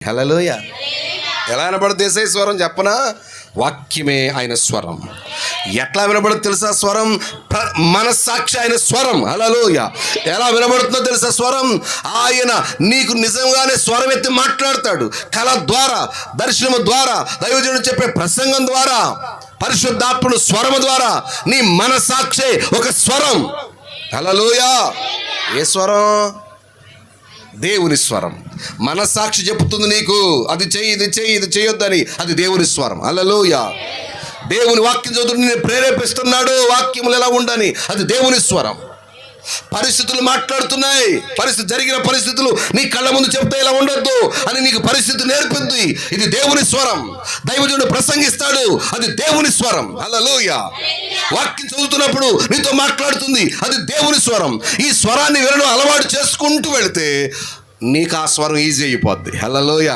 హల్లెలూయా. ఎలా వినబడుతుంది యేసయ్య స్వరం చెప్పనా? వాక్యమే ఆయన స్వరం. ఎట్లా వినబడుతుంది తెలుసా స్వరం? మనస్సాక్షి ఆయన స్వరం. హల్లెలూయా. ఎలా వినబడుతుందో తెలుసా స్వరం? ఆయన నీకు నిజంగానే స్వరం ఎత్తి మాట్లాడతాడు. కళ ద్వారా, దర్శనము ద్వారా, దైవజనుడు చెప్పే ప్రసంగం ద్వారా, పరిశుద్ధాత్ముడు స్వరము ద్వారా నీ మనస్సాక్షే ఒక స్వరం. హల్లెలూయా. ఏ స్వరం? దేవుని స్వరం. మనస్సాక్షి చెప్తుంది నీకు అది చెయ్యి, ఇది చెయ్యి, ఇది చేయొద్దని. అది దేవుని స్వరం. హల్లెలూయా. దేవుని వాక్యం చదువు నిన్ను ప్రేరేపిస్తున్నాడు వాక్యములు ఎలా ఉండని. అది దేవుని స్వరం. పరిస్థితులు మాట్లాడుతున్నాయి. జరిగిన పరిస్థితులు నీ కళ్ళ ముందు చెప్తే ఇలా ఉండొద్దు అని నీకు పరిస్థితి నేర్పుద్ది. ఇది దేవుని స్వరం. దైవజనుడు ప్రసంగిస్తాడు. అది దేవుని స్వరం. హల్లెలూయా. వాక్యం చదువుతున్నప్పుడు నీతో మాట్లాడుతుంది. అది దేవుని స్వరం. ఈ స్వరాన్ని వినడం అలవాటు చేసుకుంటూ వెళితే నీకు ఆ స్వరం ఈజీ అయిపోద్ది. హల్లెలూయా.